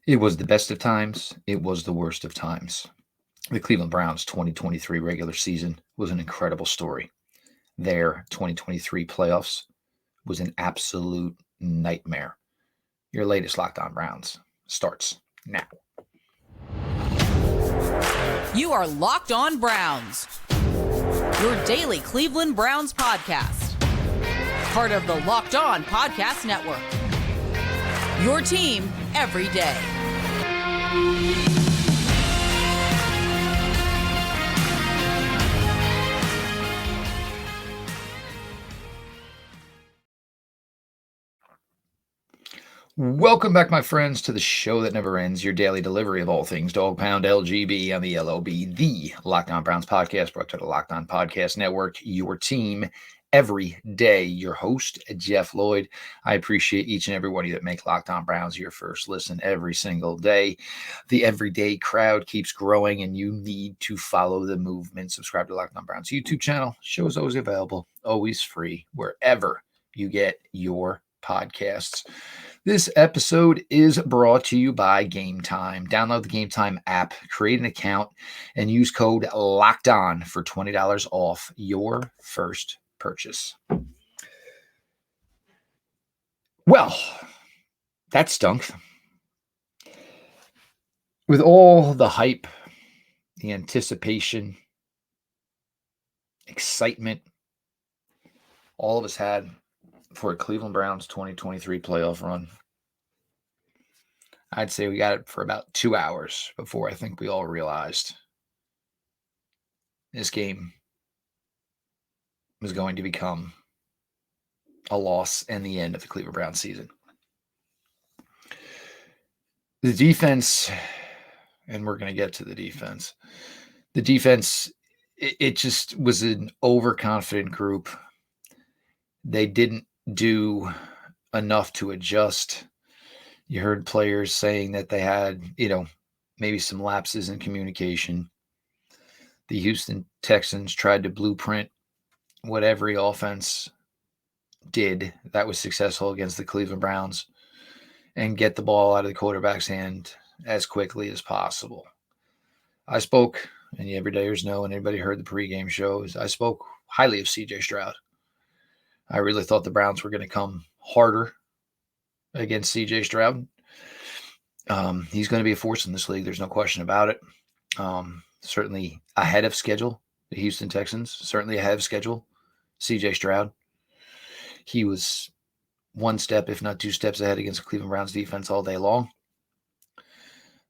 It was the best of times. It was the worst of times. The Cleveland Browns 2023 regular season was an incredible story. Their 2023 playoffs was an absolute nightmare. Your latest Locked On Browns starts now. You are Locked On Browns, your daily Cleveland Browns podcast. Part of the Locked On Podcast Network. Your team every day. Welcome back, my friends, to the show that never ends, your daily delivery of all things Dog Pound LGB on the LOB, the Locked On Browns podcast, brought to the Locked On Podcast Network, your team every day. Your host, Jeff Lloyd. I appreciate each and every one of you that make Locked On Browns your first listen every single day. The everyday crowd keeps growing, and you need to follow the movement. Subscribe to Locked On Browns YouTube channel. Show is always available, always free, wherever you get your podcasts. This episode is brought to you by GameTime. Download the GameTime app, create an account, and use code LOCKEDON for $20 off your first purchase. Well, that stunk. With all the hype, the anticipation, excitement all of us had for a Cleveland Browns 2023 playoff run, I'd say we got it for about 2 hours before I think we all realized this game was going to become a loss and the end of the Cleveland Browns season. The defense, and we're going to get to the defense. The defense, it just was an overconfident group. They didn't do enough to adjust. You heard players saying that they had, maybe some lapses in communication. The Houston Texans tried to blueprint what every offense did that was successful against the Cleveland Browns and get the ball out of the quarterback's hand as quickly as possible. I spoke, and the everydayers know, and anybody heard the pregame shows, I spoke highly of CJ Stroud. I really thought the Browns were going to come harder against CJ Stroud. He's going to be a force in this league. There's no question about it. Certainly ahead of schedule, the Houston Texans, certainly ahead of schedule, CJ Stroud. He was one step, if not two steps ahead against the Cleveland Browns defense all day long.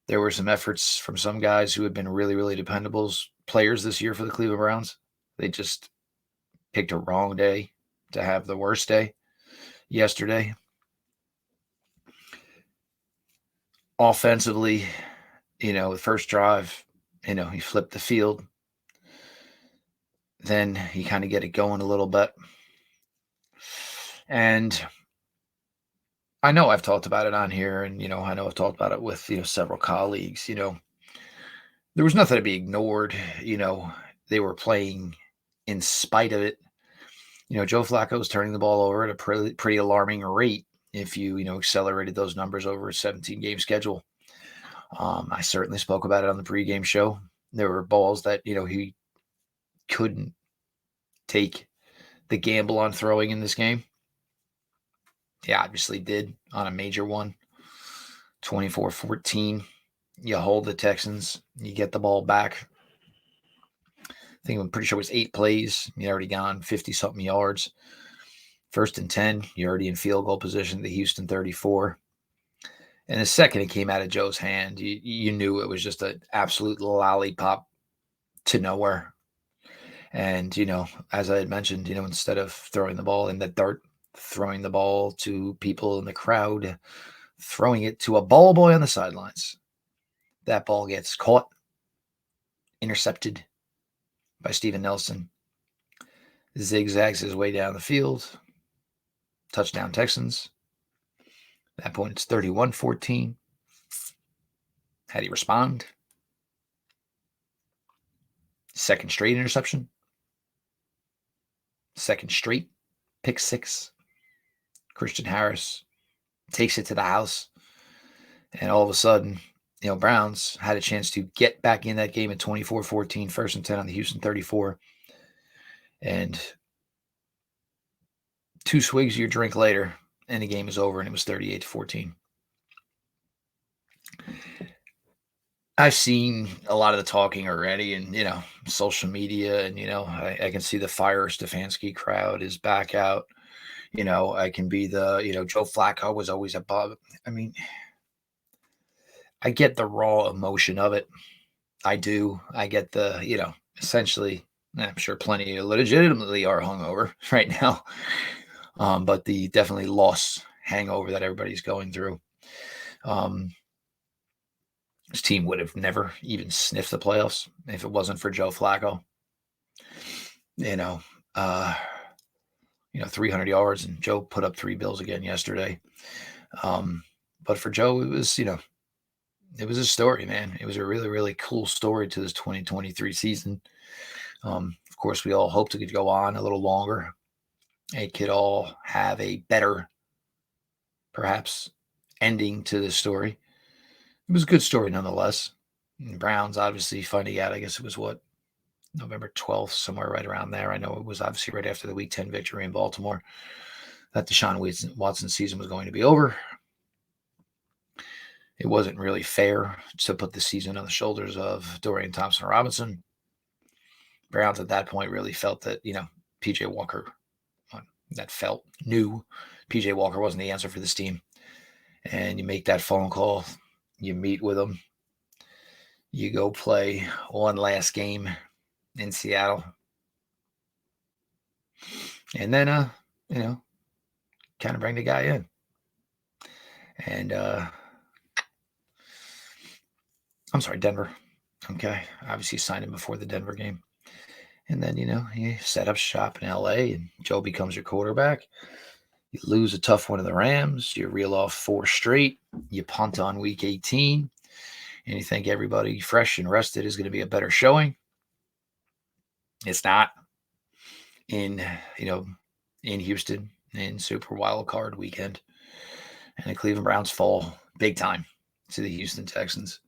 There were some efforts from some guys who had been really, really dependable players this year for the Cleveland Browns. They just picked a wrong day to have the worst day yesterday. Offensively, the first drive, he flipped the field. Then you kind of get it going a little bit. And I know I've talked about it on here, and, I know I've talked about it with, several colleagues. There was nothing to be ignored. They were playing in spite of it. Joe Flacco was turning the ball over at a pretty alarming rate if you, accelerated those numbers over a 17-game schedule. I certainly spoke about it on the pregame show. There were balls that, he couldn't take the gamble on throwing in this game. He obviously did on a major one. 24-14. You hold the Texans. You get the ball back. I think I'm pretty sure it was 8 plays. You already gone 50-something yards. 1st and 10. You're already in field goal position. The Houston 34. And the second it came out of Joe's hand, you knew it was just an absolute lollipop to nowhere. And, as I had mentioned, instead of throwing the ball in the dirt, throwing the ball to people in the crowd, throwing it to a ball boy on the sidelines. That ball gets caught, intercepted by Steven Nelson. Zigzags his way down the field. Touchdown Texans. At that point, it's 31-14. How do you respond? Second straight interception. Second straight pick six. Christian Harris takes it to the house. And all of a sudden, Browns had a chance to get back in that game at 24-14, 1st and 10 on the Houston 34. And 2 swigs of your drink later, and the game is over, and it was 38-14. I've seen a lot of the talking already, and social media, and I can see the Fire Stefanski crowd is back out. I can be the Joe Flacco was always above. I mean, I get the raw emotion of it. I do. I get the essentially. I'm sure plenty legitimately are hungover right now, but the definitely loss hangover that everybody's going through. This team would have never even sniffed the playoffs if it wasn't for Joe Flacco. 300 yards, and Joe put up 3 bills again yesterday. But for Joe, it was, it was a story, man. It was a really, really cool story to this 2023 season. Of course, we all hoped it could go on a little longer. It could all have a better, perhaps, ending to this story. It was a good story nonetheless. And Browns obviously finding out, I guess it was November 12th, somewhere right around there. I know it was obviously right after the Week 10 victory in Baltimore that Deshaun Watson's season was going to be over. It wasn't really fair to put the season on the shoulders of Dorian Thompson-Robinson. Browns at that point really felt that, P.J. Walker, knew P.J. Walker wasn't the answer for this team. And you make that phone call, you meet with them, you go play one last game in Seattle. And then, kind of bring the guy in. And, I'm sorry, Denver. Okay. Obviously signed him before the Denver game. And then, you set up shop in LA and Joe becomes your quarterback. You lose a tough one to the Rams. You reel off 4 straight. You punt on week 18. And you think everybody fresh and rested is going to be a better showing. It's not. In Houston in Super Wild Card weekend. And the Cleveland Browns fall big time to the Houston Texans.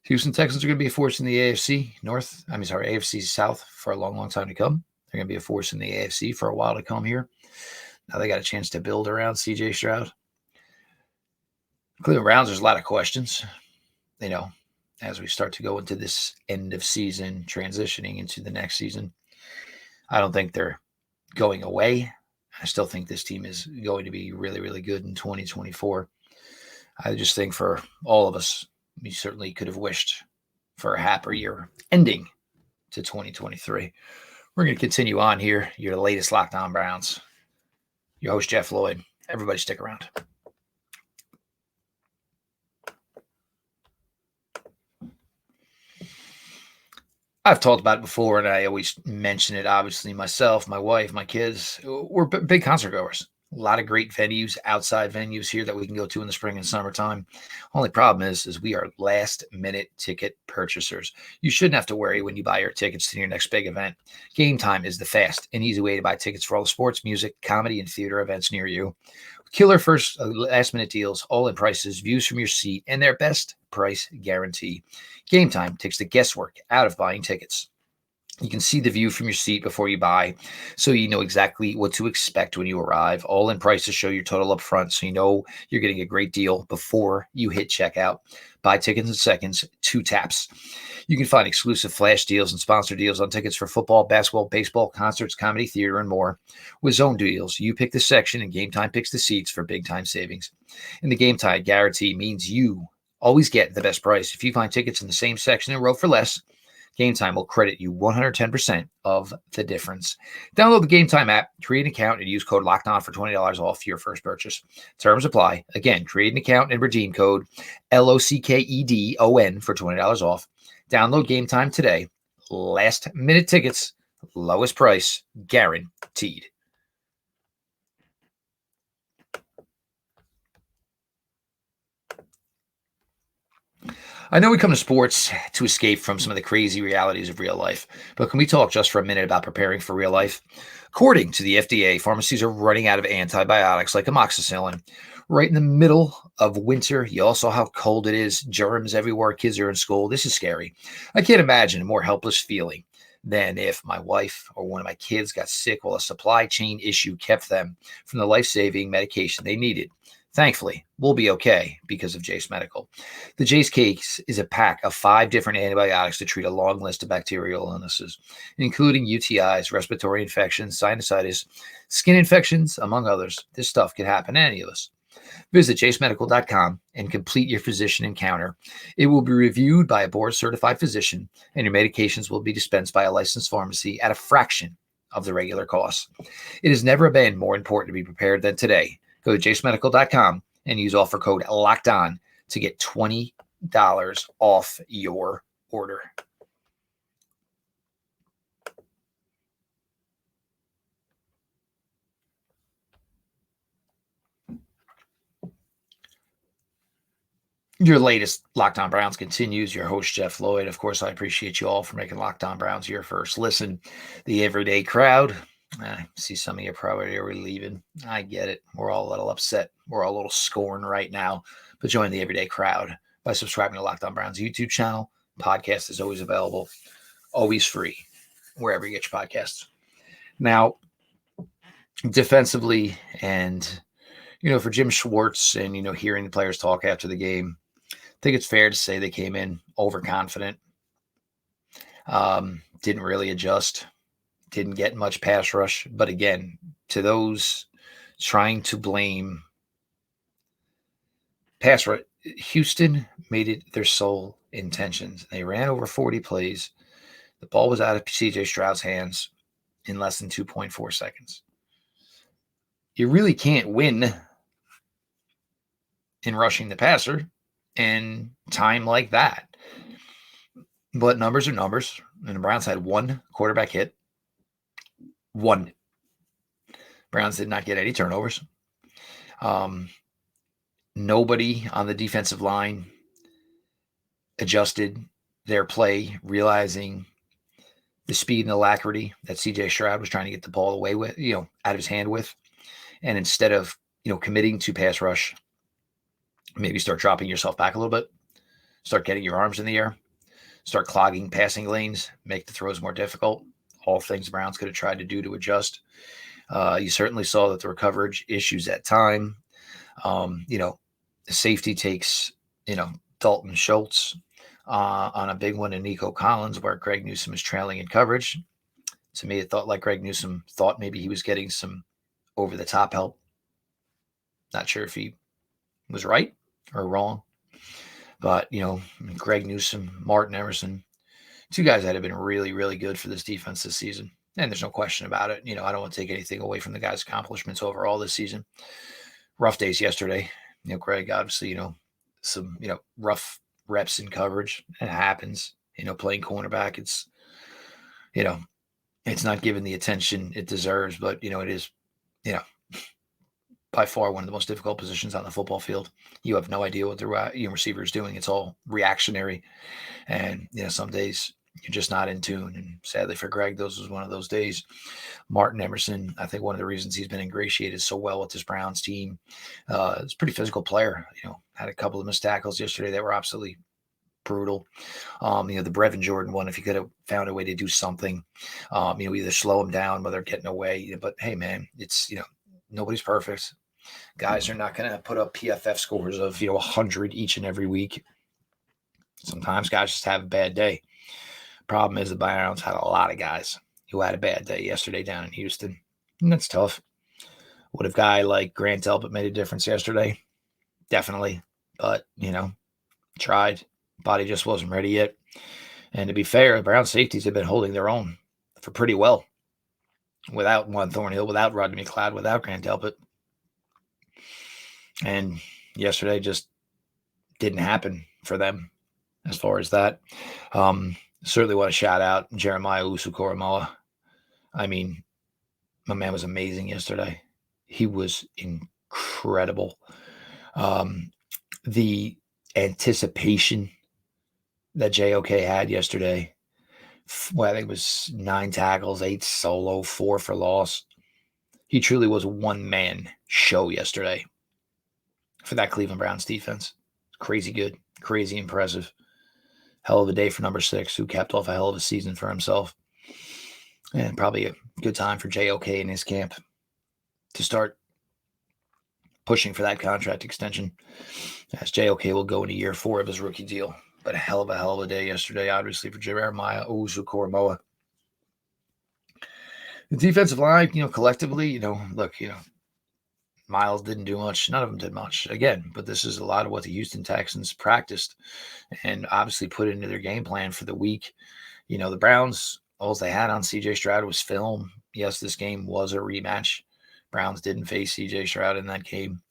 Houston Texans are going to be a force in the AFC South for a long, long time to come. They're going to be a force in the AFC for a while to come here. Now they got a chance to build around CJ Stroud. Cleveland Browns, there's a lot of questions, as we start to go into this end of season, transitioning into the next season. I don't think they're going away. I still think this team is going to be really, really good in 2024. I just think for all of us, we certainly could have wished for a happier year ending to 2023. We're going to continue on here. Your latest Locked On Browns. Your host, Jeff Lloyd. Everybody stick around. I've talked about it before, and I always mention it. Obviously, myself, my wife, my kids, we're big concert goers. A lot of great venues, outside venues here that we can go to in the spring and summertime. Only problem is we are last-minute ticket purchasers. You shouldn't have to worry when you buy your tickets to your next big event. GameTime is the fast and easy way to buy tickets for all the sports, music, comedy, and theater events near you. Killer first last-minute deals, all-in prices, views from your seat, and their best price guarantee. GameTime takes the guesswork out of buying tickets. You can see the view from your seat before you buy, so you know exactly what to expect when you arrive. All-in prices show your total up front, so you know you're getting a great deal before you hit checkout. Buy tickets in seconds, 2 taps. You can find exclusive flash deals and sponsor deals on tickets for football, basketball, baseball, concerts, comedy, theater, and more. With zone deals, you pick the section and GameTime picks the seats for big-time savings. And the GameTime guarantee means you always get the best price. If you find tickets in the same section and row for less, GameTime will credit you 110% of the difference. Download the GameTime app, create an account, and use code LOCKEDON for $20 off your first purchase. Terms apply. Again, create an account and redeem code LOCKEDON for $20 off. Download GameTime today. Last minute tickets, lowest price, guaranteed. I know we come to sports to escape from some of the crazy realities of real life, but can we talk just for a minute about preparing for real life? According to the FDA, pharmacies are running out of antibiotics like amoxicillin. Right in the middle of winter, you all saw how cold it is, germs everywhere, kids are in school. This is scary. I can't imagine a more helpless feeling than if my wife or one of my kids got sick while a supply chain issue kept them from the life-saving medication they needed. Thankfully, we'll be okay because of Jase Medical. The Jase case is a pack of 5 different antibiotics to treat a long list of bacterial illnesses, including UTIs, respiratory infections, sinusitis, skin infections, among others. This stuff could happen to any of us. Visit jasemedical.com and complete your physician encounter. It will be reviewed by a board-certified physician, and your medications will be dispensed by a licensed pharmacy at a fraction of the regular cost. It has never been more important to be prepared than today. Go to jasemedical.com and use offer code LOCKEDON to get $20 off your order. Your latest Locked On Browns continues. Your host, Jeff Lloyd. Of course, I appreciate you all for making Locked On Browns your first listen. The everyday crowd. I see some of you probably are leaving. I get it. We're all a little upset. We're all a little scorned right now. But join the everyday crowd by subscribing to Locked On Browns YouTube channel. Podcast is always available, always free, wherever you get your podcasts. Now, defensively, and for Jim Schwartz, and hearing the players talk after the game, I think it's fair to say they came in overconfident. Didn't really adjust. Didn't get much pass rush. But again, to those trying to blame pass rush, Houston made it their sole intentions. They ran over 40 plays. The ball was out of CJ Stroud's hands in less than 2.4 seconds. You really can't win in rushing the passer in time like that. But numbers are numbers. And the Browns had 1 quarterback hit. 1. Browns did not get any turnovers. Nobody on the defensive line adjusted their play, realizing the speed and alacrity that CJ Stroud was trying to get the ball away with, out of his hand with. And instead of, committing to pass rush, maybe start dropping yourself back a little bit, start getting your arms in the air, start clogging passing lanes, make the throws more difficult. All things the Browns could have tried to do to adjust. You certainly saw that there were coverage issues at time. The safety takes, Dalton Schultz on a big one in Nico Collins, where Greg Newsome is trailing in coverage. To me, it thought like Greg Newsome thought maybe he was getting some over-the-top help. Not sure if he was right or wrong. But, Greg Newsome, Martin Emerson, 2 guys that have been really, really good for this defense this season. And there's no question about it. I don't want to take anything away from the guys' accomplishments overall this season. Rough days yesterday. Greg, obviously, some, rough reps in coverage. It happens. Playing cornerback, it's, it's not given the attention it deserves, but, it is, by far one of the most difficult positions on the football field. You have no idea what the receiver is doing. It's all reactionary. And, some days you're just not in tune. And sadly for Greg, those was one of those days. Martin Emerson, I think one of the reasons he's been ingratiated so well with this Browns team, is a pretty physical player. Had a couple of missed tackles yesterday that were absolutely brutal. The Brevin Jordan one, if he could have found a way to do something, either slow him down, whether getting away. But hey, man, it's, nobody's perfect. Guys are not going to put up PFF scores of, 100 each and every week. Sometimes guys just have a bad day. Problem is the Browns had a lot of guys who had a bad day yesterday down in Houston. And that's tough. Would a guy like Grant Albert made a difference yesterday? Definitely. But, tried. Body just wasn't ready yet. And to be fair, the Browns safeties have been holding their own for pretty well. Without Juan Thornhill, without Rodney McLeod, without Grant Albert. And yesterday just didn't happen for them as far as that. Certainly want to shout out Jeremiah Owusu-Koramoah. I mean, my man was amazing yesterday. He was incredible. The anticipation that JOK had yesterday. Well, I think it was 9 tackles, 8 solo, 4 for loss. He truly was a one-man show yesterday for that Cleveland Browns defense. Crazy good, crazy impressive. Hell of a day for number 6, who capped off a hell of a season for himself. And probably a good time for JOK in his camp to start pushing for that contract extension, as JOK will go into year 4 of his rookie deal. But a hell of a day yesterday, obviously, for Jeremiah Owusu-Koramoah. The defensive line, collectively, look, Miles didn't do much. None of them did much. Again, but this is a lot of what the Houston Texans practiced and obviously put into their game plan for the week. The Browns, all they had on CJ Stroud was film. Yes, this game was a rematch. Browns didn't face CJ Stroud in that game.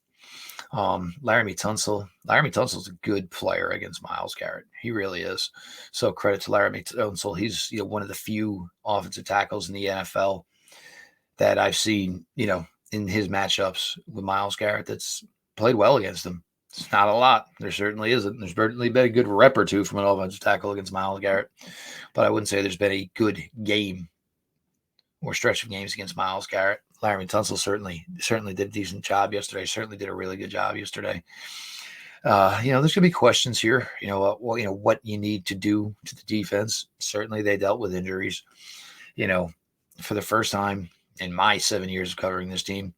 Laramie Tunsil's a good player against Myles Garrett. He really is. So credit to Laramie Tunsil. He's one of the few offensive tackles in the NFL that I've seen, in his matchups with Myles Garrett that's played well against him. It's not a lot. There certainly isn't. There's certainly been a good rep or two from an offensive tackle against Myles Garrett, but I wouldn't say there's been a good game or stretch of games against Myles Garrett. Laramie Tunsil certainly did a decent job yesterday. Certainly did a really good job yesterday. There's going to be questions here. What you need to do to the defense. Certainly they dealt with injuries. For the first time in my 7 years of covering this team,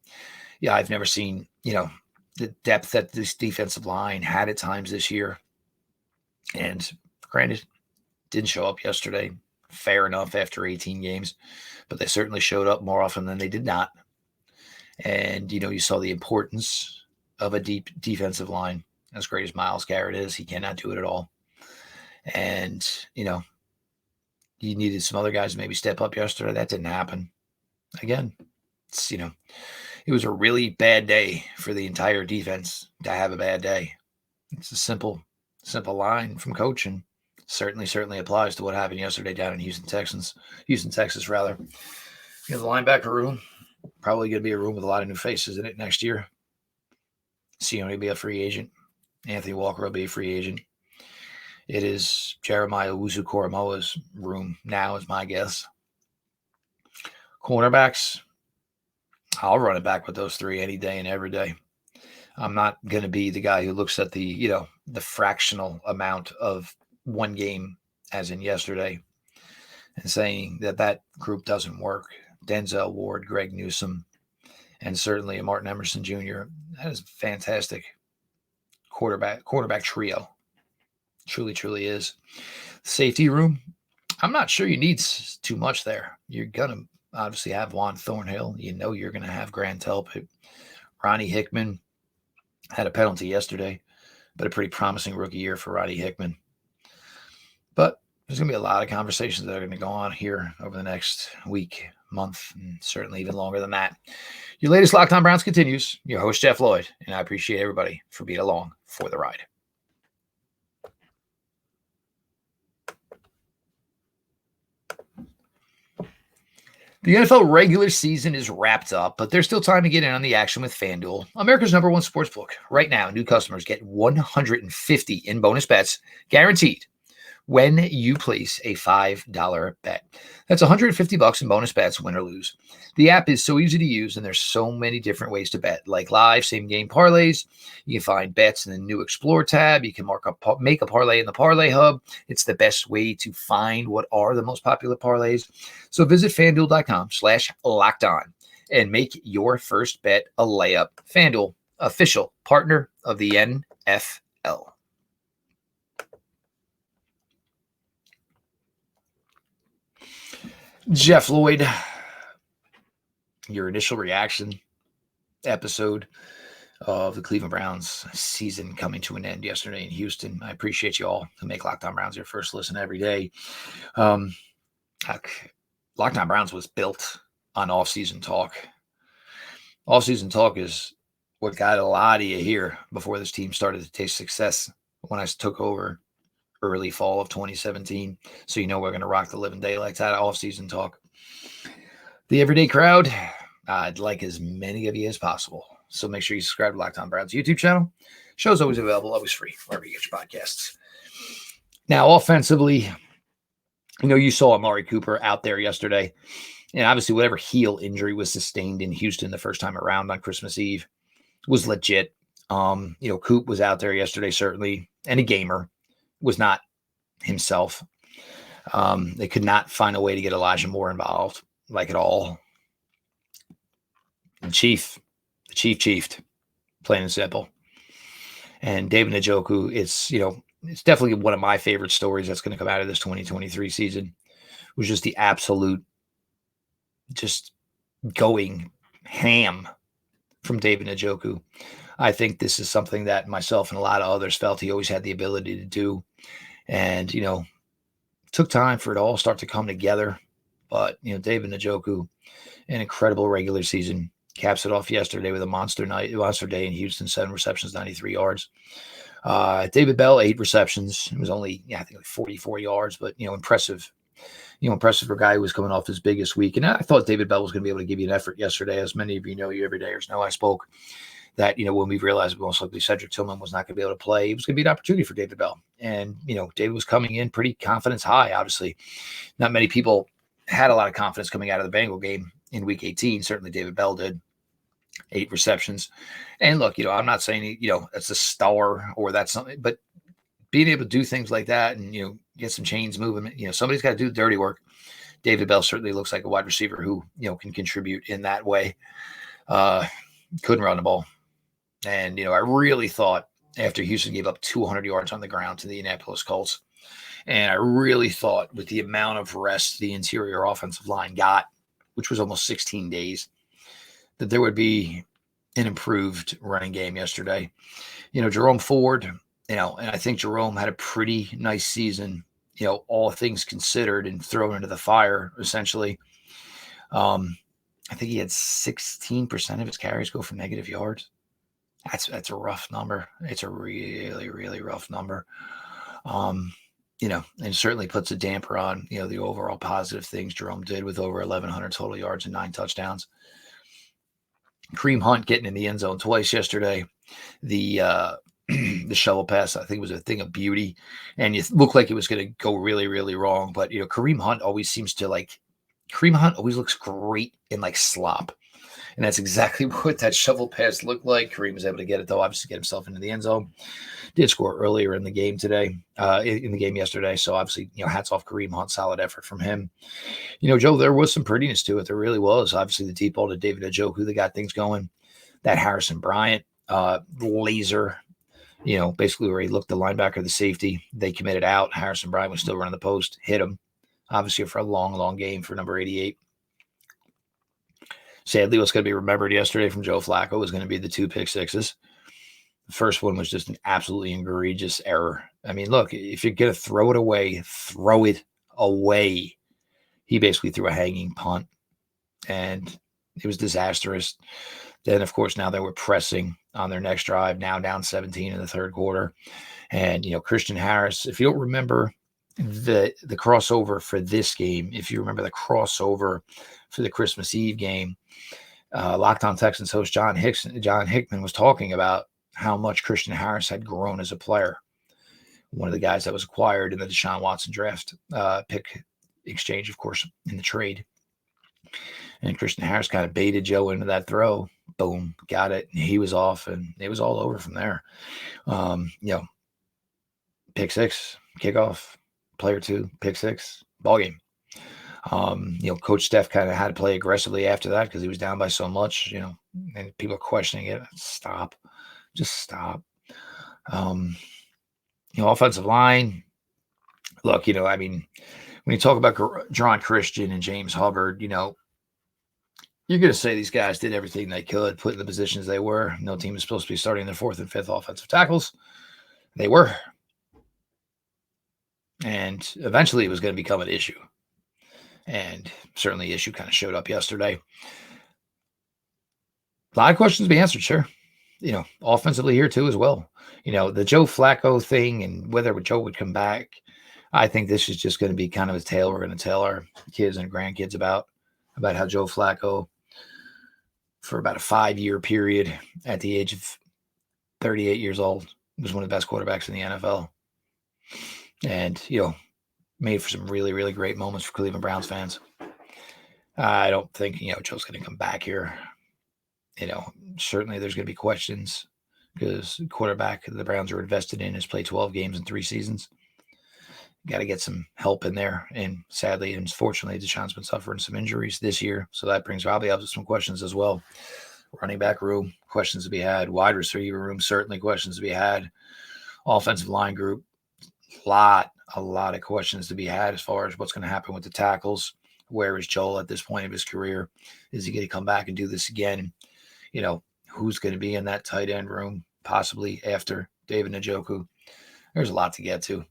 I've never seen, the depth that this defensive line had at times this year. And granted, didn't show up yesterday. Fair enough after 18 games, but they certainly showed up more often than they did not. And, you saw the importance of a deep defensive line. As great as Myles Garrett is, he cannot do it at all. And, you needed some other guys to maybe step up yesterday. That didn't happen. Again, it's, it was a really bad day for the entire defense to have a bad day. It's a simple line from coach, and certainly applies to what happened yesterday down in Houston, Texas. The linebacker room, probably going to be a room with a lot of new faces in it next year. Sione will be a free agent. Anthony Walker will be a free agent. It is Jeremiah Owusu-Koramoah's room now, is my guess. Cornerbacks, I'll run it back with those 3 any day and every day. I'm not going to be the guy who looks at the fractional amount of one game, as in yesterday, and saying that group doesn't work. Denzel Ward, Greg Newsome, and certainly a Martin Emerson Jr. That is a fantastic quarterback trio. Truly is. Safety room, I'm not sure you need too much there. You're going to obviously have Juan Thornhill. You're going to have Grant Delpit. Ronnie Hickman had a penalty yesterday, but a pretty promising rookie year for Ronnie Hickman. But there's going to be a lot of conversations that are going to go on here over the next week, month, and certainly even longer than that. Your latest Locked On Browns continues. Your host, Jeff Lloyd, and I appreciate everybody for being along for the ride. The NFL regular season is wrapped up, but there's still time to get in on the action with FanDuel, America's #1 sportsbook. Right now, new customers get $150 in bonus bets guaranteed when you place a $5 bet. That's $150 in bonus bets, win or lose. The app is so easy to use, and there's so many different ways to bet, like live same-game parlays. You can find bets in the new Explore tab. You can make a parlay in the Parlay Hub. It's the best way to find what are the most popular parlays. So visit FanDuel.com/lockedon and make your first bet a layup. FanDuel, official partner of the NFL. Jeff Lloyd, your initial reaction episode of the Cleveland Browns season coming to an end yesterday in Houston. I appreciate you all who make Locked On Browns your first listen every day. Locked On Browns was built on off-season talk. Off-season talk is what got a lot of you here before this team started to taste success when I took over early fall of 2017. So we're going to rock the living daylights out of off-season talk. The everyday crowd, I'd like as many of you as possible. So make sure you subscribe to Locked On Browns YouTube channel. Show's always available, always free, wherever you get your podcasts. Now, offensively, you saw Amari Cooper out there yesterday. And obviously, whatever heel injury was sustained in Houston the first time around on Christmas Eve was legit. Coop was out there yesterday, certainly, and a gamer, was not himself. They could not find a way to get Elijah Moore involved, like at all. The chief chiefed, plain and simple. And David Njoku, it's definitely one of my favorite stories that's going to come out of this 2023 season. It was just the absolute, just going ham from David Njoku. I think this is something that myself and a lot of others felt he always had the ability to do. And, took time for it all start to come together. But, David Njoku, an incredible regular season, caps it off yesterday with a monster day in Houston, 7 receptions, 93 yards. David Bell, 8 receptions. It was only, I think like 44 yards, but, impressive. Impressive for a guy who was coming off his biggest week. And I thought David Bell was going to be able to give you an effort yesterday. As many of you know, you everydayers know, I spoke that, when we realized most likely Cedric Tillman was not going to be able to play, it was going to be an opportunity for David Bell. And, David was coming in pretty confidence high, obviously. Not many people had a lot of confidence coming out of the Bengal game in week 18. Certainly David Bell did. 8 receptions. And look, I'm not saying, that's a star or that's something, but being able to do things like that and, get some chains moving, somebody's got to do the dirty work. David Bell certainly looks like a wide receiver who, can contribute in that way. Couldn't run the ball. And, I really thought after Houston gave up 200 yards on the ground to the Indianapolis Colts, and I really thought with the amount of rest the interior offensive line got, which was almost 16 days, that there would be an improved running game yesterday. Jerome Ford, and I think Jerome had a pretty nice season, all things considered, and thrown into the fire, essentially. I think he had 16% of his carries go for negative yards. That's a rough number. It's a really, really rough number. And it certainly puts a damper on, the overall positive things Jerome did with over 1,100 total yards and 9 touchdowns. Kareem Hunt getting in the end zone twice yesterday. The shovel pass, I think, was a thing of beauty. And it looked like it was going to go really, really wrong. But, Kareem Hunt always looks great in like slop. And that's exactly what that shovel pass looked like. Kareem was able to get it, though, obviously get himself into the end zone. Did score earlier in the game in the game yesterday. So obviously, hats off Kareem Hunt, solid effort from him. Joe, there was some prettiness to it. There really was. Obviously, the deep ball to David Njoku that got things going. That Harrison Bryant laser, basically where he looked the linebacker, the safety, they committed out. Harrison Bryant was still running the post, hit him. Obviously, for a long, long game for number 88. Sadly, what's going to be remembered yesterday from Joe Flacco was going to be the 2 pick sixes. The first one was just an absolutely egregious error. I mean, look, if you're going to throw it away, throw it away. He basically threw a hanging punt, and it was disastrous. Then, of course, now they were pressing on their next drive, now down 17 in the third quarter. And, Christian Harris, if you don't remember the crossover for this game, if you remember the crossover for the Christmas Eve game, Locked On Texans host John Hickman was talking about how much Christian Harris had grown as a player. One of the guys that was acquired in the Deshaun Watson draft pick exchange, of course, in the trade. And Christian Harris kind of baited Joe into that throw. Boom, got it. He was off, and it was all over from there. Pick 6, kickoff, player 2, pick 6, ball game. Coach Steph kind of had to play aggressively after that because he was down by so much, and people are questioning it. Stop. Just stop. Offensive line. Look, when you talk about Jerron Christian and James Hubbard, you're going to say these guys did everything they could, put in the positions they were. No team is supposed to be starting their 4th and 5th offensive tackles. They were. And eventually it was going to become an issue. And certainly the issue kind of showed up yesterday. A lot of questions to be answered, sure. Offensively here too as well. The Joe Flacco thing and whether Joe would come back, I think this is just going to be kind of a tale we're going to tell our kids and grandkids about how Joe Flacco, for about a 5-year period at the age of 38 years old, was one of the best quarterbacks in the NFL. And, made for some really, really great moments for Cleveland Browns fans. I don't think, Joe's going to come back here. Certainly there's going to be questions because the quarterback the Browns are invested in has played 12 games in 3 seasons. Got to get some help in there. And sadly, and fortunately, Deshaun's been suffering some injuries this year. So that brings probably up some questions as well. Running back room, questions to be had. Wide receiver room, certainly questions to be had. Offensive line group, a lot of questions to be had as far as what's going to happen with the tackles. Where is Joel at this point of his career? Is he going to come back and do this again? Who's going to be in that tight end room, possibly after David Njoku? There's a lot to get to.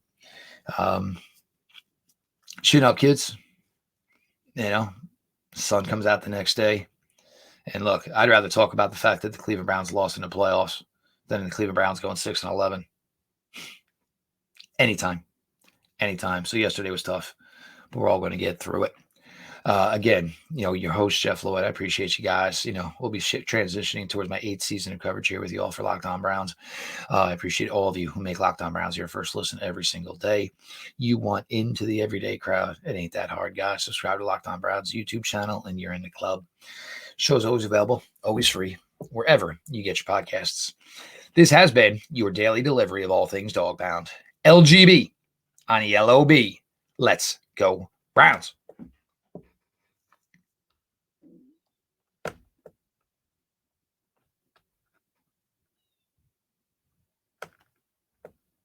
Chin up, kids. Sun comes out the next day. And look, I'd rather talk about the fact that the Cleveland Browns lost in the playoffs than the Cleveland Browns going 6-11. Anytime. So yesterday was tough, but we're all going to get through it. Again, your host, Jeff Lloyd, I appreciate you guys. We'll be transitioning towards my 8th season of coverage here with you all for Locked On Browns. I appreciate all of you who make Locked On Browns your first listen every single day. You want into the everyday crowd. It ain't that hard, guys. Subscribe to Locked On Browns YouTube channel and you're in the club. Show's always available, always free, wherever you get your podcasts. This has been your daily delivery of all things dog pound. LGB on ELOB. Let's go Browns.